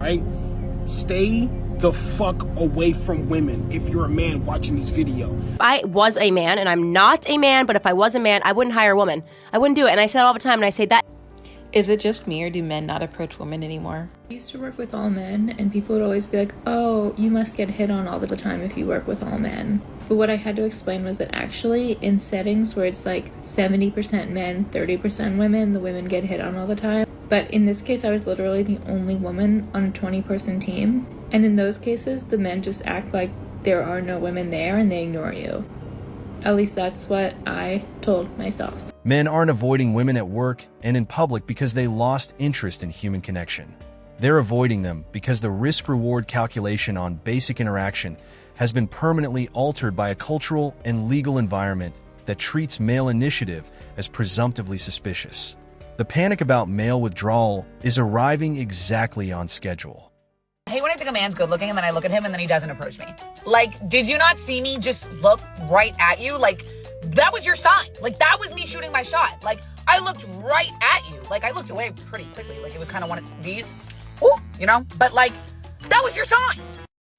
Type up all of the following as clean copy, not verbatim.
right? Stay the fuck away from women if you're a man watching this video. If I was a man, and I'm not a man, but if I was a man, I wouldn't hire a woman. I wouldn't do it. And I say it all the time, and I say that. Is it just me, or do men not approach women anymore? I used to work with all men, and people would always be like, oh, you must get hit on all the time if you work with all men. But what I had to explain was that actually in settings where it's like 70% men, 30% women, the women get hit on all the time. But in this case, I was literally the only woman on a 20-person team. And in those cases, the men just act like there are no women there and they ignore you. At least that's what I told myself. Men aren't avoiding women at work and in public because they lost interest in human connection. They're avoiding them because the risk-reward calculation on basic interaction has been permanently altered by a cultural and legal environment that treats male initiative as presumptively suspicious. The panic about male withdrawal is arriving exactly on schedule. I hate when I think a man's good looking and then I look at him and then he doesn't approach me. Like, did you not see me just look right at you? Like, that was your sign. Like, that was me shooting my shot. Like, I looked right at you. Like, I looked away pretty quickly. Like, it was kind of one of these, ooh, you know? But, like, that was your sign.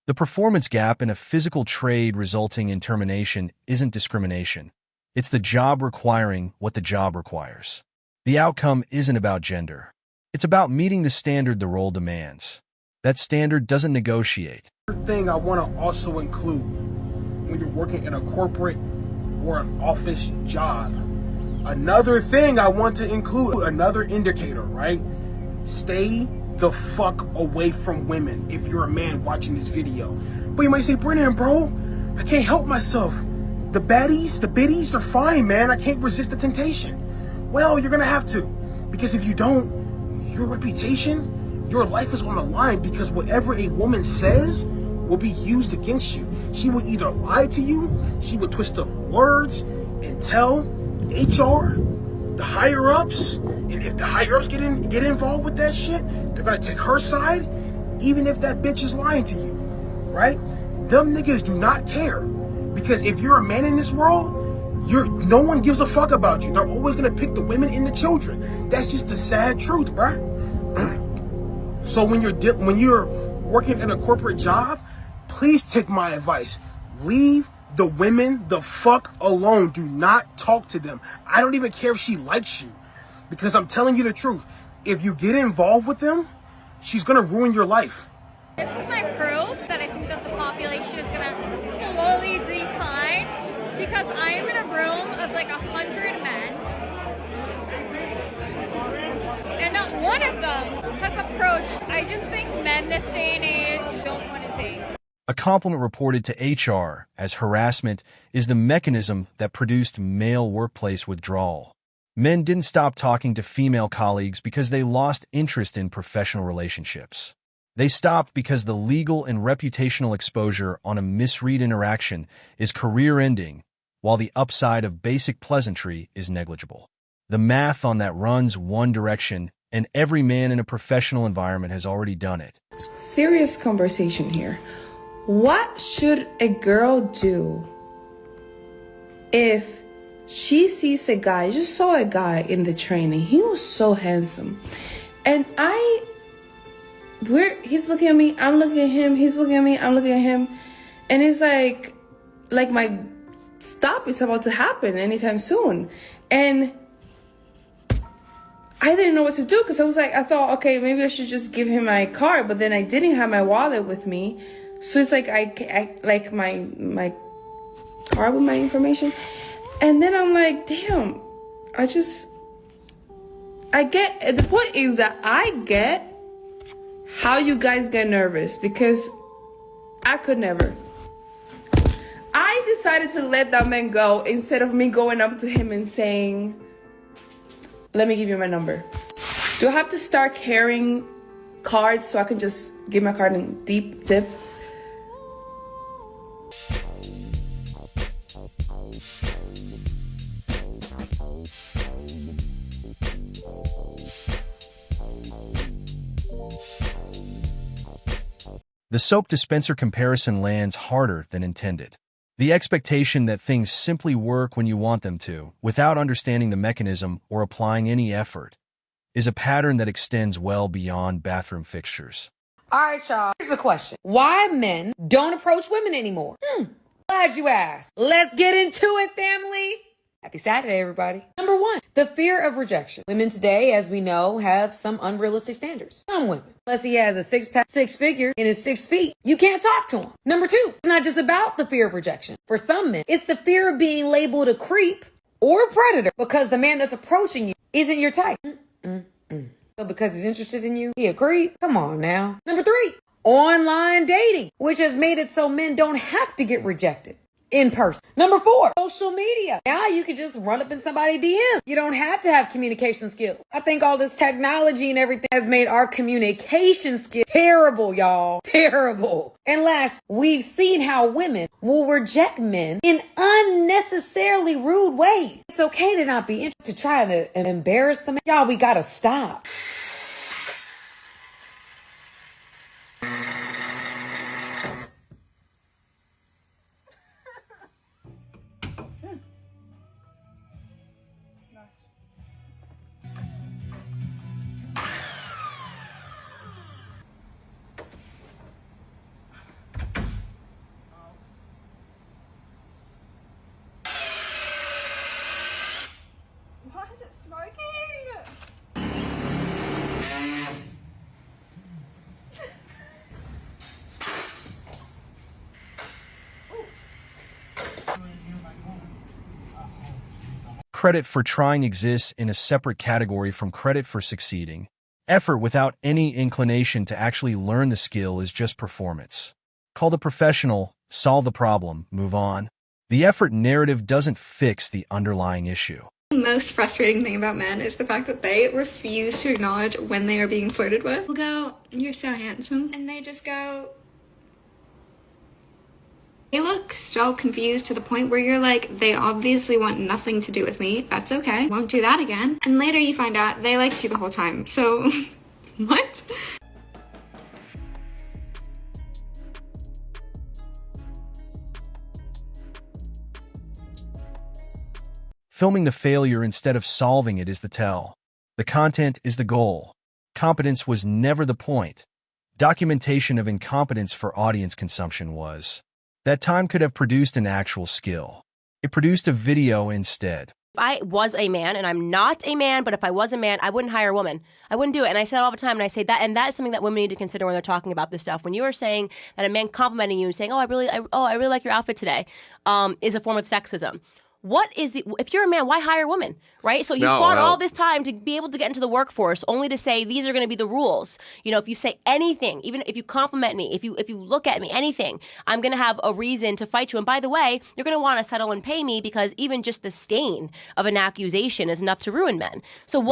The performance gap in a physical trade resulting in termination isn't discrimination. It's the job requiring what the job requires. The outcome isn't about gender. It's about meeting the standard the role demands. That standard doesn't negotiate. Another thing I want to also include when you're working in a corporate or an office job. Another thing I want to include, another indicator, right? Stay the fuck away from women if you're a man watching this video. But you might say, Brennan, bro, I can't help myself. The baddies, the biddies, they're fine, man. I can't resist the temptation. Well, you're gonna have to, because if you don't, your reputation, your life is on the line, because whatever a woman says will be used against you. She will either lie to you, she will twist up words and tell HR, the higher ups, and if the higher ups get involved with that shit, they're gonna take her side, even if that bitch is lying to you, right? Them niggas do not care, because if you're a man in this world, no one gives a fuck about you. They're always gonna pick the women and the children. That's just the sad truth, bruh. So when you're working in a corporate job, please take my advice. Leave the women the fuck alone. Do not talk to them. I don't even care if she likes you, because I'm telling you the truth. If you get involved with them, she's gonna ruin your life. This is my proof that I think that the population is gonna slowly decline, because I am in a room of like 100 men, and not one of them has approached. I just think men this day and age don't want to date. A compliment reported to HR as harassment is the mechanism that produced male workplace withdrawal. Men didn't stop talking to female colleagues because they lost interest in professional relationships. They stopped because the legal and reputational exposure on a misread interaction is career-ending, while the upside of basic pleasantry is negligible. The math on that runs one direction, and every man in a professional environment has already done it. Serious conversation here. What should a girl do if she sees a guy? I just saw a guy in the training. He was so handsome. And he's looking at me, I'm looking at him, he's looking at me, I'm looking at him. And it's like my stop is about to happen anytime soon. And I didn't know what to do, because I thought, okay, maybe I should just give him my card, but then I didn't have my wallet with me. So it's like I like my card with my information. And then I'm like, damn, the point is that I get how you guys get nervous, because I could never. I decided to let that man go instead of me going up to him and saying, let me give you my number. Do I have to start carrying cards so I can just give my card and dip? The soap dispenser comparison lands harder than intended. The expectation that things simply work when you want them to, without understanding the mechanism or applying any effort, is a pattern that extends well beyond bathroom fixtures. All right, y'all. Here's a question. Why men don't approach women anymore? Glad you asked. Let's get into it, family. Happy Saturday, everybody. Number one, the fear of rejection. Women today, as we know, have some unrealistic standards. Some women. Unless he has a six-pack, six figure, and is 6 feet, you can't talk to him. Number two, it's not just about the fear of rejection. For some men, it's the fear of being labeled a creep or a predator because the man that's approaching you isn't your type. So because he's interested in you, he a creep? Come on now. Number three, online dating, which has made it so men don't have to get rejected in person. Number four, social media. Now you can just run up in somebody's DM. You don't have to have communication skills. I think all this technology and everything has made our communication skills terrible, y'all. Terrible. And last, we've seen how women will reject men in unnecessarily rude ways. It's okay to not be interested, to try to embarrass them. Y'all, we gotta stop. Why is it smoking? Credit for trying exists in a separate category from credit for succeeding. Effort without any inclination to actually learn the skill is just performance. Call the professional, solve the problem, move on. The effort narrative doesn't fix the underlying issue. The most frustrating thing about men is the fact that they refuse to acknowledge when they are being flirted with. We'll go, "You're so handsome," and they just go. They look so confused to the point where you're like, they obviously want nothing to do with me. That's okay. Won't do that again. And later you find out they liked you the whole time. So, what? Filming the failure instead of solving it is the tell. The content is the goal. Competence was never the point. Documentation of incompetence for audience consumption was. That time could have produced an actual skill. It produced a video instead. If I was a man, and I'm not a man, but if I was a man, I wouldn't hire a woman. I wouldn't do it. And I say it all the time, and I say that, and that is something that women need to consider when they're talking about this stuff. When you are saying that a man complimenting you and saying, I really like your outfit today, is a form of sexism. What is if you're a man, why hire a woman, right? So you fought all this time to be able to get into the workforce only to say these are going to be the rules. You know, if you say anything, even if you compliment me, if you look at me, anything, I'm going to have a reason to fight you. And by the way, you're going to want to settle and pay me because even just the stain of an accusation is enough to ruin men. So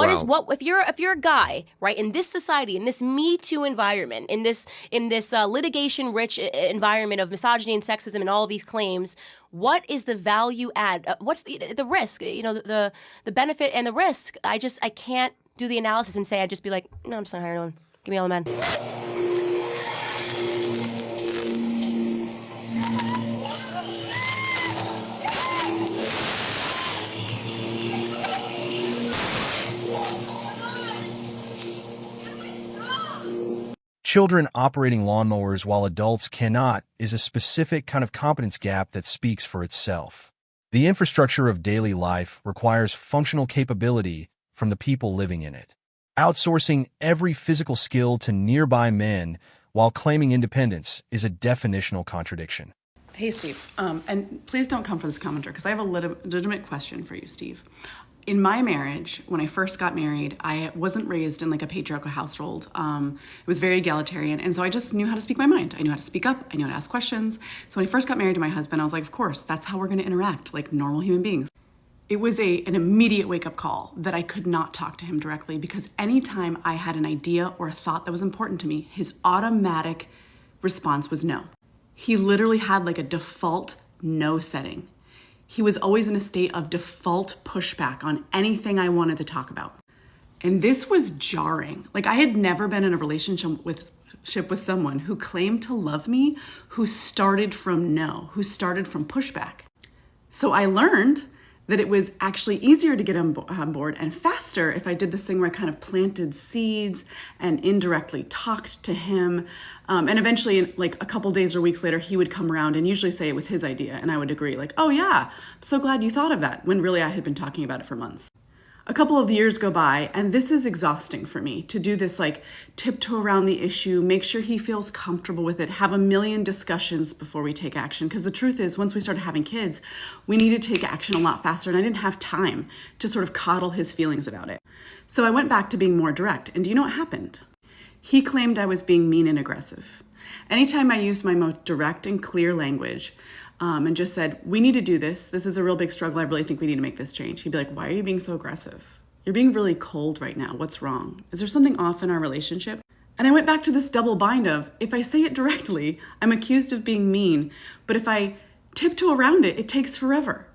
if you're a guy, right, in this society, in this Me Too environment, in this litigation rich environment of misogyny and sexism and all of these claims, what is the value add? What's the risk? You know, the benefit and the risk. I can't do the analysis and say, I'd just be like, no, I'm just not hiring one. Give me all the men. Children operating lawnmowers while adults cannot is a specific kind of competence gap that speaks for itself. The infrastructure of daily life requires functional capability from the people living in it. Outsourcing every physical skill to nearby men while claiming independence is a definitional contradiction. Hey, Steve, and please don't come for this commenter because I have a legitimate question for you, Steve. In my marriage, when I first got married, I wasn't raised in like a patriarchal household. It was very egalitarian, and so I just knew how to speak my mind. I knew how to speak up. I knew how to ask questions. So when I first got married to my husband, I was like, of course, that's how we're going to interact like normal human beings. It was an immediate wake-up call that I could not talk to him directly because anytime I had an idea or a thought that was important to me, his automatic response was no. He literally had like a default no setting. He was always in a state of default pushback on anything I wanted to talk about. And this was jarring. Like I had never been in a relationship with someone who claimed to love me, who started from no, who started from pushback. So I learned that it was actually easier to get on board and faster if I did this thing where I kind of planted seeds and indirectly talked to him. And eventually, like a couple days or weeks later, he would come around and usually say it was his idea. And I would agree, like, oh yeah, I'm so glad you thought of that, when really I had been talking about it for months. A couple of years go by, and this is exhausting for me to do this, like tiptoe around the issue, make sure he feels comfortable with it, have a million discussions before we take action. Because the truth is, once we started having kids, we needed to take action a lot faster, and I didn't have time to sort of coddle his feelings about it. So I went back to being more direct, and do you know what happened? He claimed I was being mean and aggressive. Anytime I used my most direct and clear language, and just said, we need to do this. This is a real big struggle. I really think we need to make this change. He'd be like, why are you being so aggressive? You're being really cold right now. What's wrong? Is there something off in our relationship? And I went back to this double bind of, if I say it directly, I'm accused of being mean. But if I tiptoe around it, it takes forever.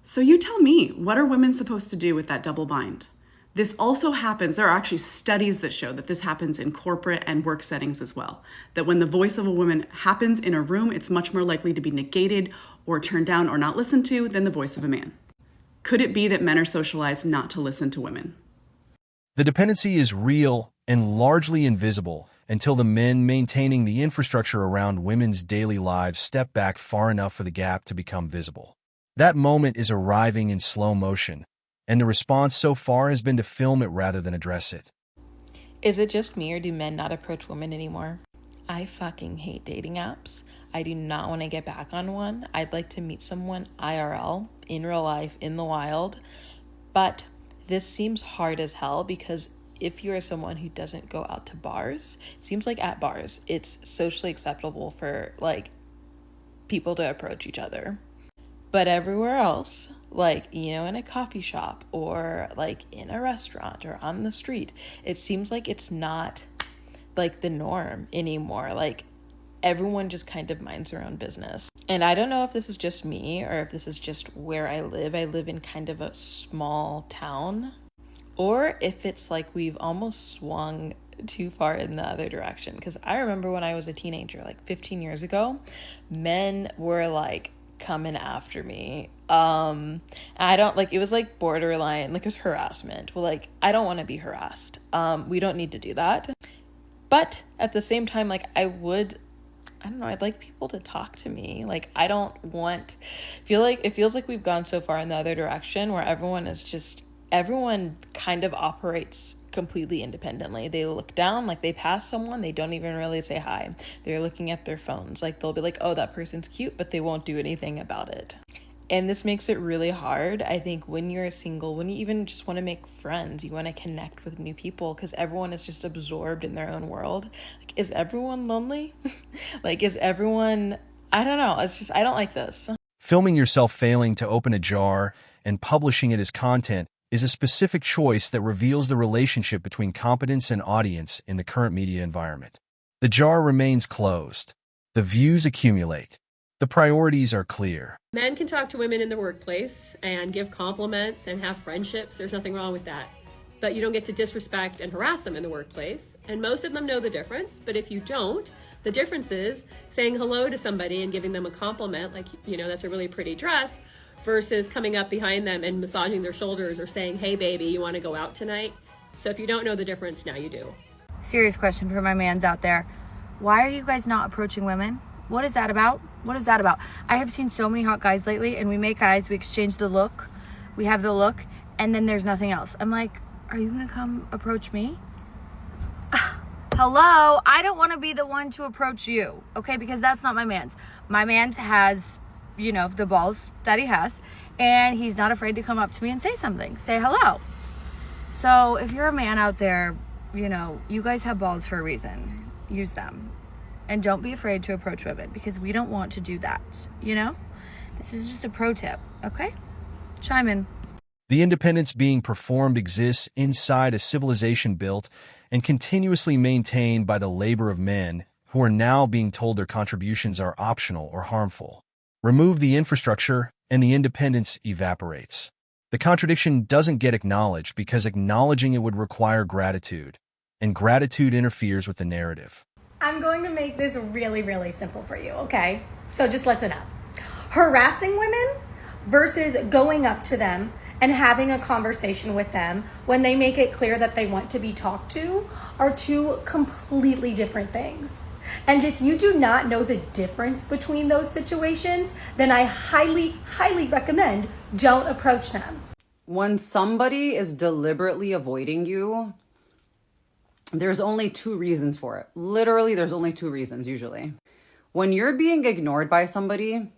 So you tell me, what are women supposed to do with that double bind? This also happens, there are actually studies that show that this happens in corporate and work settings as well. That when the voice of a woman happens in a room, it's much more likely to be negated or turned down or not listened to than the voice of a man. Could it be that men are socialized not to listen to women? The dependency is real and largely invisible until the men maintaining the infrastructure around women's daily lives step back far enough for the gap to become visible. That moment is arriving in slow motion, and the response so far has been to film it rather than address it. Is it just me, or do men not approach women anymore? I fucking hate dating apps. I do not want to get back on one. I'd like to meet someone IRL, in real life, in the wild. But this seems hard as hell, because if you are someone who doesn't go out to bars, it seems like at bars, it's socially acceptable for like people to approach each other. But everywhere else, like, you know, in a coffee shop or like in a restaurant or on the street, it seems like it's not like the norm anymore. Like everyone just kind of minds their own business. And I don't know if this is just me or if this is just where I live. I live in kind of a small town, or if it's like we've almost swung too far in the other direction. Because I remember when I was a teenager, like 15 years ago, men were like coming after me. I don't like, it was like borderline, like it was harassment. Well, like, I don't want to be harassed. We don't need to do that. But at the same time, like I don't know, I'd like people to talk to me. Like I don't want, it feels like we've gone so far in the other direction where everyone kind of operates completely independently. They look down, like they pass someone, they don't even really say hi. They're looking at their phones. Like they'll be like, oh, that person's cute, but they won't do anything about it. And this makes it really hard, I think, when you're single, when you even just want to make friends, you want to connect with new people, because everyone is just absorbed in their own world. Like, is everyone lonely? Like, is everyone, I don't know. It's just, I don't like this. Filming yourself failing to open a jar and publishing it as content is a specific choice that reveals the relationship between competence and audience in the current media environment. The jar remains closed. The views accumulate. The priorities are clear. Men can talk to women in the workplace and give compliments and have friendships. There's nothing wrong with that. But you don't get to disrespect and harass them in the workplace. And most of them know the difference. But if you don't, the difference is saying hello to somebody and giving them a compliment, like, you know, that's a really pretty dress, versus coming up behind them and massaging their shoulders or saying, hey, baby, you want to go out tonight? So if you don't know the difference, now you do. Serious question for my mans out there. Why are you guys not approaching women? What is that about? What is that about? I have seen so many hot guys lately, and we make eyes, we exchange the look, we have the look, and then there's nothing else. I'm like, are you gonna come approach me? Hello? I don't want to be the one to approach you, okay? Because that's not my man's. My man's has, you know, the balls that he has, and he's not afraid to come up to me and say something, say hello. So if you're a man out there, you know, you guys have balls for a reason. Use them. And don't be afraid to approach women, because we don't want to do that, you know? This is just a pro tip, okay? Chime in. The independence being performed exists inside a civilization built and continuously maintained by the labor of men who are now being told their contributions are optional or harmful. Remove the infrastructure and the independence evaporates. The contradiction doesn't get acknowledged because acknowledging it would require gratitude, and gratitude interferes with the narrative. I'm going to make this really, really simple for you, okay? So just listen up. Harassing women versus going up to them and having a conversation with them when they make it clear that they want to be talked to are two completely different things. And if you do not know the difference between those situations, then I highly, highly recommend don't approach them. When somebody is deliberately avoiding you, there's only two reasons for it. Literally, there's only two reasons usually. When you're being ignored by somebody,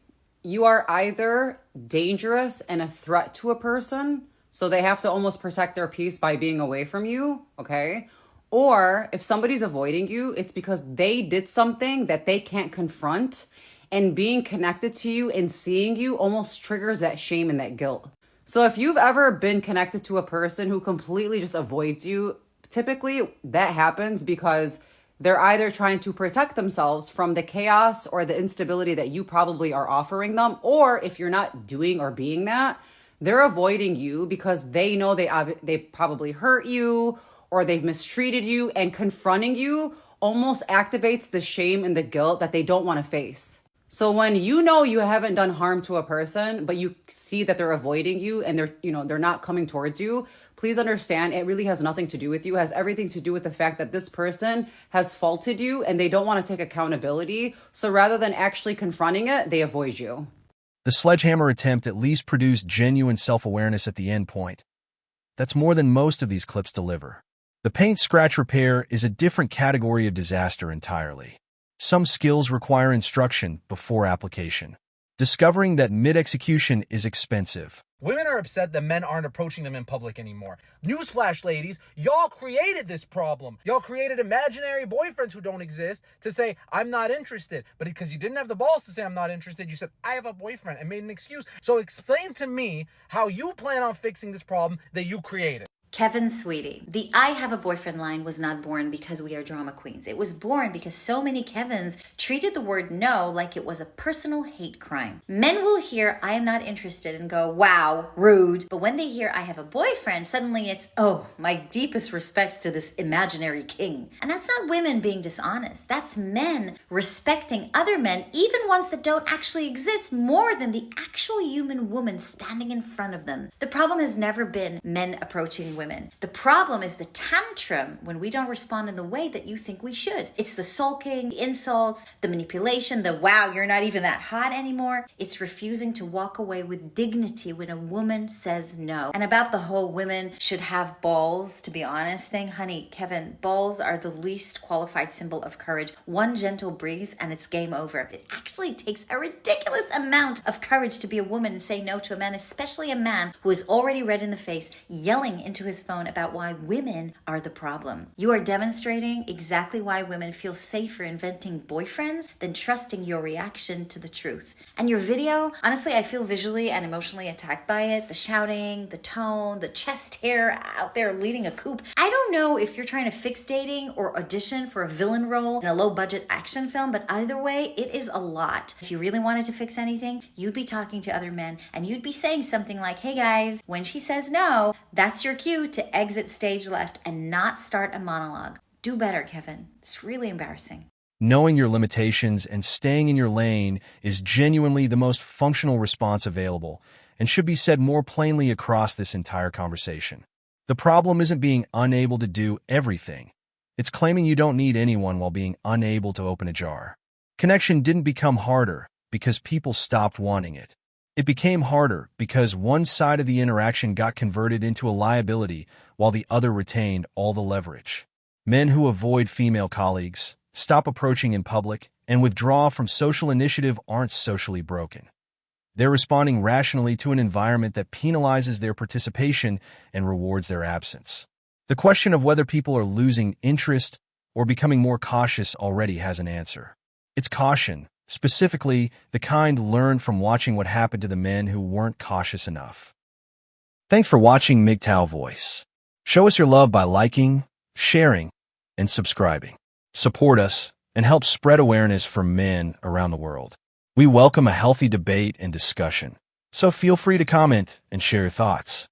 you are either dangerous and a threat to a person, so they have to almost protect their peace by being away from you, okay? Or if somebody's avoiding you, it's because they did something that they can't confront, and being connected to you and seeing you almost triggers that shame and that guilt. So if you've ever been connected to a person who completely just avoids you, typically that happens because they're either trying to protect themselves from the chaos or the instability that you probably are offering them, or if you're not doing or being that, they're avoiding you because they know they probably hurt you or they've mistreated you, and confronting you almost activates the shame and the guilt that they don't want to face. So when you know you haven't done harm to a person, but you see that they're avoiding you and they're not coming towards you, please understand it really has nothing to do with you. It has everything to do with the fact that this person has faulted you and they don't want to take accountability. So rather than actually confronting it, they avoid you. The sledgehammer attempt at least produced genuine self-awareness at the end point. That's more than most of these clips deliver. The paint scratch repair is a different category of disaster entirely. Some skills require instruction before application. Discovering that mid-execution is expensive. Women are upset that men aren't approaching them in public anymore. Newsflash, ladies, y'all created this problem. Y'all created imaginary boyfriends who don't exist to say, I'm not interested. But because you didn't have the balls to say I'm not interested, you said, I have a boyfriend, and made an excuse. So explain to me how you plan on fixing this problem that you created. Kevin, sweetie, the I have a boyfriend line was not born because we are drama queens. It was born because so many Kevins treated the word no like it was a personal hate crime. Men will hear I am not interested and go, wow, rude. But when they hear I have a boyfriend, suddenly it's, oh, my deepest respects to this imaginary king. And that's not women being dishonest. That's men respecting other men, even ones that don't actually exist, more than the actual human woman standing in front of them. The problem has never been men approaching women. The problem is the tantrum when we don't respond in the way that you think we should. It's the sulking, the insults, the manipulation, the wow, you're not even that hot anymore. It's refusing to walk away with dignity when a woman says no. And about the whole women should have balls, to be honest thing, honey, Kevin, balls are the least qualified symbol of courage. One gentle breeze and it's game over. It actually takes a ridiculous amount of courage to be a woman and say no to a man, especially a man who is already red in the face, yelling into his phone about why women are the problem. You are demonstrating exactly why women feel safer inventing boyfriends than trusting your reaction to the truth. And your video, honestly, I feel visually and emotionally attacked by it. The shouting, the tone, the chest hair out there leading a coup. I don't know if you're trying to fix dating or audition for a villain role in a low-budget action film, but either way, it is a lot. If you really wanted to fix anything, you'd be talking to other men and you'd be saying something like, hey guys, when she says no, that's your cue to exit stage left and not start a monologue. Do better, Kevin. It's really embarrassing. Knowing your limitations and staying in your lane is genuinely the most functional response available and should be said more plainly across this entire conversation. The problem isn't being unable to do everything. It's claiming you don't need anyone while being unable to open a jar. Connection didn't become harder because people stopped wanting it. It became harder because one side of the interaction got converted into a liability while the other retained all the leverage. Men who avoid female colleagues, stop approaching in public, and withdraw from social initiative aren't socially broken. They're responding rationally to an environment that penalizes their participation and rewards their absence. The question of whether people are losing interest or becoming more cautious already has an answer. It's caution. Specifically, the kind learned from watching what happened to the men who weren't cautious enough. Thanks for watching MGTOW Voice. Show us your love by liking, sharing, and subscribing. Support us and help spread awareness for men around the world. We welcome a healthy debate and discussion, so feel free to comment and share your thoughts.